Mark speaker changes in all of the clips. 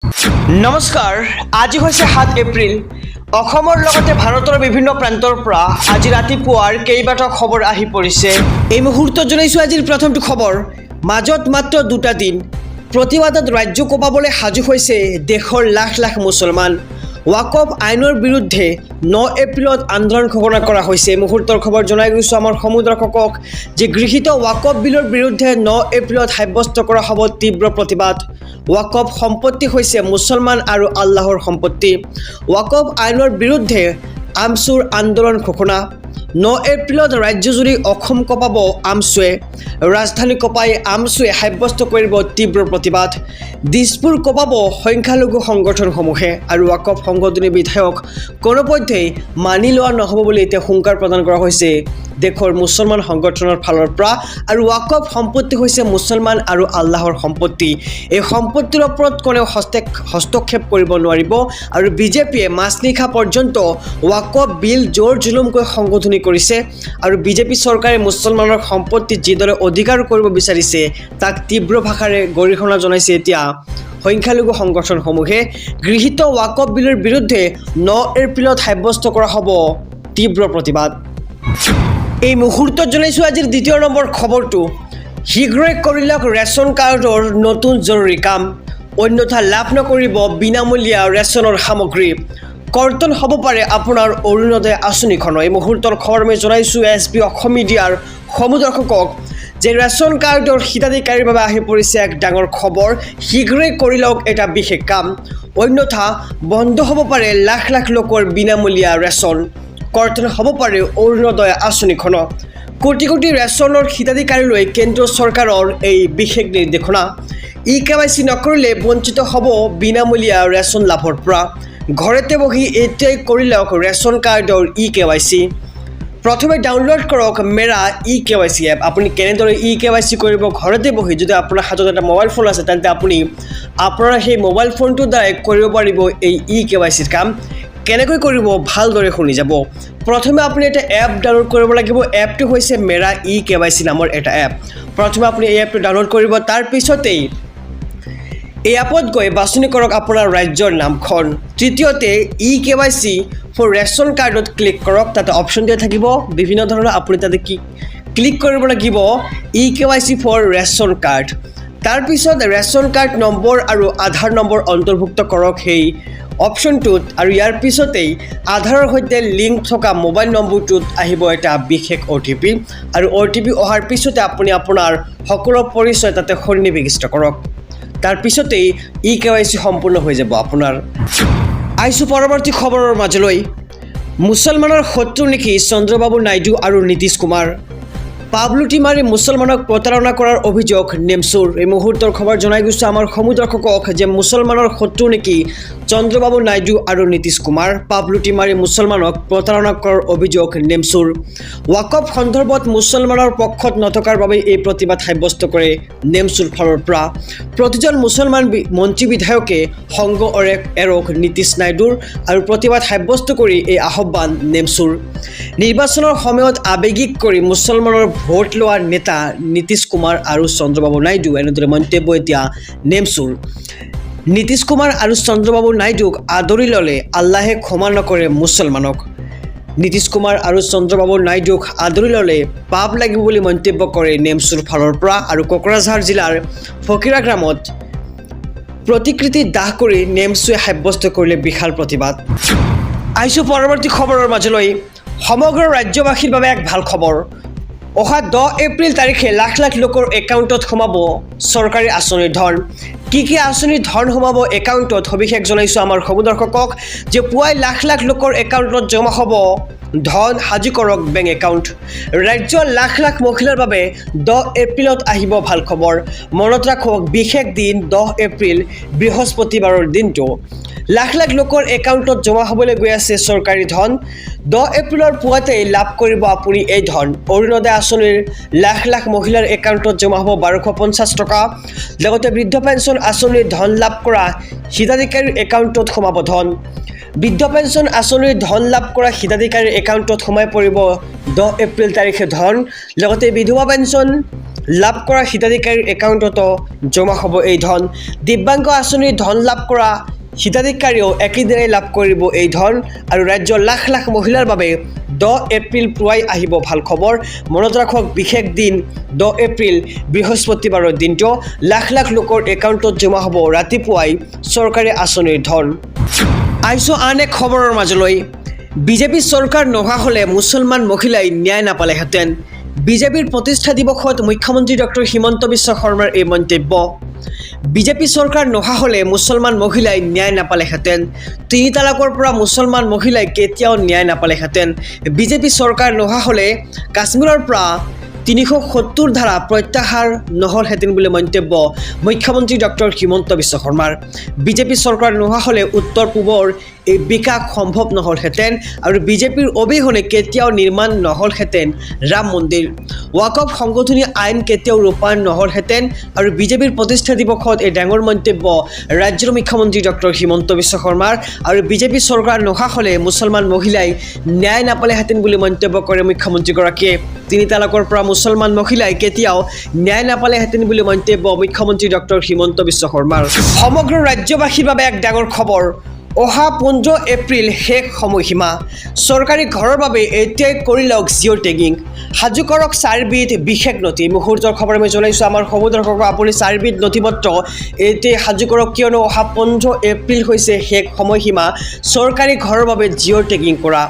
Speaker 1: নমস্কাৰ, আজি হৈছে ৭ এপ্ৰিল। অসমৰ লগতে ভাৰতৰ বিভিন্ন প্ৰান্তৰ পৰা আজি ৰাতিপুৱাৰ কেইবাটাও খবৰ আহি পৰিছে। এই মুহূৰ্তত জনাইছোঁ আজিৰ প্ৰথমটো খবৰ। মাজত মাত্ৰ 2টা দিন প্ৰতিবাদত ৰাজ্য কঁপাবলৈ সাজু হৈছে দেশৰ লাখ লাখ মুছলমান। ৱাকফ আইনৰ বিৰুদ্ধে 9 এপ্ৰিলত আন্দোলন ঘোষণা কৰা হৈছে। এই মুহূৰ্তৰ খবৰ জনাই গৈছোঁ আমাৰ সমুদ্ৰককক যে গৃহীত ৱাকফ বিলৰ বিৰুদ্ধে 9 এপ্ৰিলত সাব্যস্ত কৰা হ'ব তীব্ৰ প্ৰতিবাদ। ৱাকফ সম্পত্তি হৈছে মুছলমান আৰু আল্লাহৰ সম্পত্তি। ৱাকফ আইনৰ বিৰুদ্ধে আমছুৰ আন্দোলন ঘোষণা। 9 এপ্ৰিলত ৰাজ্যজুৰি অসম কঁপাব আমছুৱে। ৰাজধানী কঁপাই আমছুৱে সাব্যস্ত কৰিব তীব্ৰ প্ৰতিবাদ। দিছপুৰ কঁপাব সংখ্যালঘু সংগঠনসমূহে আৰু ৱাকফ সংশোধনী বিধেয়ক কোনোপধ্যেই মানি লোৱা নহ'ব বুলি এতিয়া হুংকাৰ প্ৰদান কৰা হৈছে দেশৰ মুছলমান সংগঠনৰ ফালৰ পৰা। আৰু ৱাকফ সম্পত্তি হৈছে মুছলমান আৰু আল্লাহৰ সম্পত্তি। এই সম্পত্তিৰ ওপৰত কোনেও হস্তক্ষেপ কৰিব নোৱাৰিব। আৰু বিজেপিয়ে মাজনিশা পৰ্যন্ত ৱাকফ বিল জোৰ জুলুমকৈ সংশোধনী কৰিছে। আৰু বিজেপি চৰকাৰে মুছলমানৰ সম্পত্তি যিদৰে অধিকাৰ কৰিব বিচাৰিছে তাক তীব্ৰ ভাষাৰে গৰিহণা জনাইছে এতিয়া সংখ্যালঘু সংগঠনসমূহে। গৃহীত ৱাকফ বিলৰ বিৰুদ্ধে 9 এপ্ৰিলত সাব্যস্ত কৰা হ'ব তীব্ৰ প্ৰতিবাদ। এই মুহূৰ্তত জনাইছোঁ আজিৰ দ্বিতীয় নম্বৰ খবৰটো। শীঘ্ৰেই কৰি লওক ৰেচন কাৰ্ডৰ নতুন জৰুৰী কাম, অন্যথা লাভ নকৰিব বিনামূলীয়া ৰেচনৰ সামগ্ৰী। কৰ্তন হ'ব পাৰে আপোনাৰ অৰুণোদয় আঁচনিখনৰ। এই মুহূৰ্তৰ খবৰ আমি জনাইছোঁ SB অসম মিডিয়াৰ সমুদ্ৰককক যে ৰেচন কাৰ্ডৰ হিতাধিকাৰীৰ বাবে আহি পৰিছে এক ডাঙৰ খবৰ। শীঘ্ৰেই কৰি লওক এটা বিশেষ কাম, অন্যথা বন্ধ হ'ব পাৰে লাখ লাখ লোকৰ বিনামূলীয়া ৰেচন। কৰ্তন হ'ব পাৰে অৰুণোদয় আঁচনিখনৰ। কোটি কোটি ৰেচনৰ হিতাধিকাৰীলৈ কেন্দ্ৰ চৰকাৰৰ এই বিশেষ নিৰ্দেশনা। EKYC নকৰিলে বঞ্চিত হ'ব বিনামূলীয়া ৰেচন লাভৰ পৰা। ঘৰতে বহি এতিয়াই কৰি লওক ৰেচন কাৰ্ডৰ EKYC। প্ৰথমে ডাউনলোড কৰক মেৰা EKYC এপ। আপুনি কেনেদৰে EKYC কৰিব ঘৰতে বহি? যদি আপোনাৰ হাতত এটা মোবাইল ফোন আছে তেন্তে আপুনি আপোনাৰ সেই মোবাইল ফোনটোৰ দ্বাৰাই কৰিব পাৰিব এই EKYCৰ কাম। কেনেকৈ কৰিব ভালদৰে শুনি যাব। প্ৰথমে আপুনি এটা এপ ডাউনলোড কৰিব লাগিব। এপটো হৈছে মেৰা EKYC নামৰ এটা এপ। প্ৰথমে আপুনি এই এপটো ডাউনলোড কৰিব। তাৰ পিছতেই এই এপত গৈ বাছনি কৰক আপোনাৰ ৰাজ্যৰ নামখন। তৃতীয়তে EKYC ফৰ ৰেচন কাৰ্ডত ক্লিক কৰক। তাতে অপশ্যন দিয়া থাকিব বিভিন্ন ধৰণৰ। আপুনি তাতে ক্লিক কৰিব লাগিব EKYC ফৰ ৰেচন কাৰ্ড। তাৰপিছত ৰেচন কাৰ্ড নম্বৰ আৰু আধাৰ নম্বৰ অন্তৰ্ভুক্ত কৰক সেই অপশ্যনটোত। আৰু ইয়াৰ পিছতেই আধাৰৰ সৈতে লিংক থকা মোবাইল নম্বৰটোত আহিব এটা বিশেষ OTP। আৰু OTP অহাৰ পিছতে আপুনি আপোনাৰ সকলো পৰিচয় তাতে সন্নিৱিষ্ট কৰক। তাৰ পিছতেই EKYC সম্পূৰ্ণ হৈ যাব আপোনাৰ। আহিছোঁ পৰৱৰ্তী খবৰৰ মাজলৈ। মুছলমানৰ শত্ৰু নেকি চন্দ্ৰবাবু নাইডু আৰু নীতিশ কুমাৰ? পাবলুটি মাৰি মুছলমানক প্ৰতাৰণা কৰাৰ অভিযোগ নেমচুৰ। এই মুহূৰ্তৰ খবৰ জনাই গৈছোঁ আমাৰ সমুদ্ৰককক যে মুছলমানৰ শত্ৰু নেকি চন্দ্ৰবাবু নাইডু আৰু নীতিশ কুমাৰ। পাবলুটি মাৰি মুছলমানক প্ৰতাৰণা কৰাৰ অভিযোগ নেমচুৰ। ৱাকফ সন্দৰ্ভত মুছলমানৰ পক্ষত নথকাৰ বাবে এই প্ৰতিবাদ সাব্যস্ত কৰে নেমচুৰ ফালৰ পৰা। প্ৰতিজন মুছলমান মন্ত্ৰী বিধায়কে সংগ এৰক নীতিশ নাইডুৰ আৰু প্ৰতিবাদ সাব্যস্ত কৰি এই আহ্বান নেমচুৰ। নিৰ্বাচনৰ সময়ত আৱেগিক কৰি মুছলমানৰ ভোট লোৱা নেতা নীতিশ কুমাৰ আৰু চন্দ্ৰবাবু নাইডু। এনেদৰে মন্তব্য এতিয়া নেমচুৰ। নীতিশ কুমাৰ আৰু চন্দ্ৰবাবু নাইডুক আদৰি ল'লে আল্লাহে ক্ষমা নকৰে মুছলমানক। নীতিশ কুমাৰ আৰু চন্দ্ৰবাবু নাইডুক আদৰি ল'লে পাপ লাগিব বুলি মন্তব্য কৰে নেমচুৰ ফালৰ পৰা। আৰু কোকৰাঝাৰ জিলাৰ ফকিৰা গ্ৰামত প্ৰতিকৃতি দাহ কৰি নেমচুৱে সাব্যস্ত কৰিলে বিশাল প্ৰতিবাদ। আহিছোঁ পৰৱৰ্তী খবৰৰ মাজলৈ। সমগ্ৰ ৰাজ্যবাসীৰ বাবে এক ভাল খবৰ। অহা 10 এপ্ৰিল তাৰিখে লাখ লাখ লোকৰ একাউণ্টত সোমাব চৰকাৰী আঁচনিৰ ধন। কি আঁচনিৰ ধন সোমাব একাউণ্টত সবিশেষ জনাইছোঁ আমাৰ সমুদ্ৰককক যে পুৱাই লাখ লাখ লোকৰ একাউণ্টত জমা হ'ব ধন। সাজু কৰক বেংক একাউণ্ট। ৰাজ্যৰ লাখ লাখ মহিলাৰ বাবে 10 এপ্ৰিলত আহিব ভাল খবৰ। মনত ৰাখক বিশেষ দিন 10 এপ্ৰিল বৃহস্পতিবাৰৰ দিনটো। লাখ লাখ লোকৰ একাউণ্টত জমা হ'বলৈ গৈ আছে চৰকাৰী ধন। 10 এপ্ৰিলৰ পুৱাতেই লাভ কৰিব আপুনি এই ধন। অৰুণোদয় আঁচনিৰ লাখ লাখ মহিলাৰ একাউণ্টত জমা হ'ব 1250 টকা। লগতে বৃদ্ধ পেঞ্চন আঁচনিৰ ধন লাভ কৰা হিতাধিকাৰীৰ একাউণ্টত সোমাব ধন। বৃদ্ধ পেঞ্চন আঁচনিৰ ধন লাভ কৰা হিতাধিকাৰীৰ একাউণ্টত সোমাই পৰিব 10 এপ্ৰিল তাৰিখে ধন। লগতে বিধৱা পেঞ্চন লাভ কৰা হিতাধিকাৰীৰ একাউণ্টতো জমা হ'ব এই ধন। দিব্যাংগ আঁচনিৰ ধন লাভ কৰা হিতাধিকাৰীয়েও একেদিনাই লাভ কৰিব এই ধন আৰু ৰাজ্যৰ লাখ লাখ মহিলাৰ বাবে 10 এপ্ৰিল পুৱাই আহিব ভাল খবৰ। মনত ৰাখক বিশেষ দিন 10 এপ্ৰিল বৃহস্পতিবাৰৰ দিনটো লাখ লাখ লোকৰ একাউণ্টত জমা হ'ব ৰাতিপুৱাই চৰকাৰী আঁচনিৰ ধন। আহিছোঁ আন এক খবৰৰ মাজলৈ। বিজেপি চৰকাৰ নোহোৱা হ'লে মুছলমান মহিলাই ন্যায় নাপালেহেঁতেন। বিজেপিৰ প্ৰতিষ্ঠা দিৱসত মুখ্যমন্ত্ৰী ডক্টৰ হিমন্ত বিশ্ব শৰ্মাৰ এই মন্তব্য। বিজেপি চৰকাৰ নোহোৱা হ'লে মুছলমান মহিলাই ন্যায় নাপালেহেঁতেন। 3 তালাকৰ পৰা মুছলমান মহিলাই কেতিয়াও ন্যায় নাপালেহেঁতেন। বিজেপি চৰকাৰ নোহোৱা হ'লে কাশ্মীৰৰ পৰা 370 ধাৰা প্ৰত্যাহাৰ নহ'লহেঁতেন বুলি মন্তব্য মুখ্যমন্ত্ৰী ডক্টৰ হিমন্ত বিশ্ব শৰ্মাৰ। বিজেপি চৰকাৰ নোহোৱা হ'লে উত্তৰ পূবৰ এই বিকাশ সম্ভৱ নহ'লহেঁতেন আৰু বিজেপিৰ অবিহনে কেতিয়াও নিৰ্মাণ নহ'লহেঁতেন ৰাম মন্দিৰ। ৱাকফ সংশোধনী আইন কেতিয়াও ৰূপায়ণ নহ'লহেঁতেন আৰু বিজেপিৰ প্ৰতিষ্ঠা দিৱসত এই ডাঙৰ মন্তব্য ৰাজ্যৰ মুখ্যমন্ত্ৰী ডক্টৰ হিমন্ত বিশ্ব শৰ্মাৰ। আৰু বিজেপি চৰকাৰ নোহোৱা হ'লে মুছলমান মহিলাই ন্যায় নাপালেহেঁতেন বুলি মন্তব্য কৰে মুখ্যমন্ত্ৰীগৰাকীয়ে। 3 তালাকৰ পৰা মুছলমান মহিলাই কেতিয়াও ন্যায় নাপালেহেঁতেন বুলি মন্তব্য মুখ্যমন্ত্ৰী ডক্টৰ হিমন্ত বিশ্ব শৰ্মাৰ। সমগ্ৰ ৰাজ্যবাসীৰ বাবে এক ডাঙৰ খবৰ। অহা 15 এপ্ৰিল শেষ সময়সীমা। চৰকাৰী ঘৰৰ বাবে এতিয়াই কৰি লওক জিঅ' টেগিং। সাজু কৰক 4বিধ বিশেষ নথি। মুহূৰ্তৰ খবৰ আমি জনাইছোঁ আমাৰ সবু দৰ্শকক, আপুনি 4বিধ নথিপত্ৰ এতিয়াই সাজু কৰক, কিয়নো অহা 15 এপ্ৰিল হৈছে শেষ সময়সীমা চৰকাৰী ঘৰৰ বাবে জিঅ' টেগিং কৰা।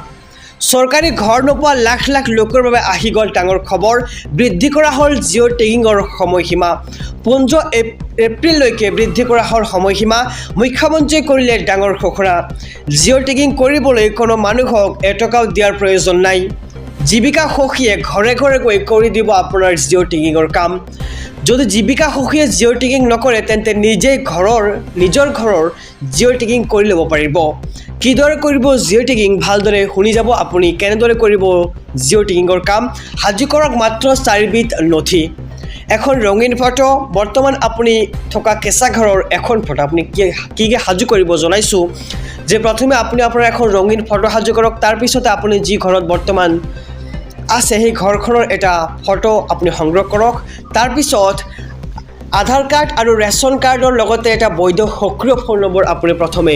Speaker 1: চৰকাৰী ঘৰ নোপোৱা লাখ লাখ লোকৰ বাবে আহি গ'ল ডাঙৰ খবৰ। বৃদ্ধি কৰা হ'ল জিঅ' টেগিঙৰ সময়সীমা। 15 এপ্ৰিললৈকে বৃদ্ধি কৰা হ'ল সময়সীমা। মুখ্যমন্ত্ৰীয়ে কৰিলে ডাঙৰ ঘোষণা। জিঅ' টেগিং কৰিবলৈ কোনো মানুহক এটকাও দিয়াৰ প্ৰয়োজন নাই। জীৱিকা সখীয়ে ঘৰে ঘৰে গৈ কৰি দিব আপোনাৰ জিঅ' টেগিঙৰ কাম। যদি জীৱিকা সখীয়ে জিঅ' টেগিং নকৰে তেন্তে নিজৰ ঘৰৰ জিঅ' টেগিং কৰি ল'ব পাৰিব। কিদৰে কৰিব জিঅ' টেগিং ভালদৰে শুনি যাব আপুনি। কেনেদৰে কৰিব জিঅ' টেগিঙৰ কাম। সাজু কৰক মাত্ৰ 4বিধ নথি। এখন ৰঙীন ফটো, বৰ্তমান আপুনি থকা কেঁচা ঘৰৰ এখন ফটো। আপুনি কি সাজু কৰিব জনাইছোঁ যে প্ৰথমে আপুনি আপোনাৰ এখন ৰঙীন ফটো সাজু কৰক। তাৰপিছতে আপুনি যি ঘৰত বৰ্তমান আছে সেই ঘৰখনৰ এটা ফটো আপুনি সংগ্ৰহ কৰক। তাৰপিছত আধাৰ কাৰ্ড আৰু ৰেচন কাৰ্ডৰ লগতে এটা বৈধ সক্ৰিয় ফোন নম্বৰ আপুনি প্ৰথমে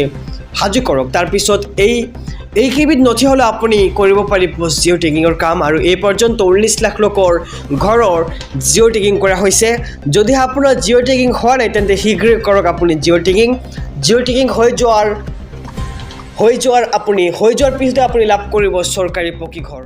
Speaker 1: সাজু কৰক। তাৰপিছত এইকেইবিধ নথি হ'লে আপুনি কৰিব পাৰিব জিঅ' টেগিঙৰ কাম। আৰু এই পৰ্যন্ত 19 লাখ লোকৰ ঘৰৰ জিঅ' টেগিং কৰা হৈছে। যদি আপোনাৰ জিঅ' টেগিং হোৱা নাই তেন্তে শীঘ্ৰে কৰক আপুনি জিঅ' টেগিং। জিঅ' টেগিং হৈ যোৱাৰ পিছতে আপুনি লাভ কৰিব চৰকাৰী পকী ঘৰ।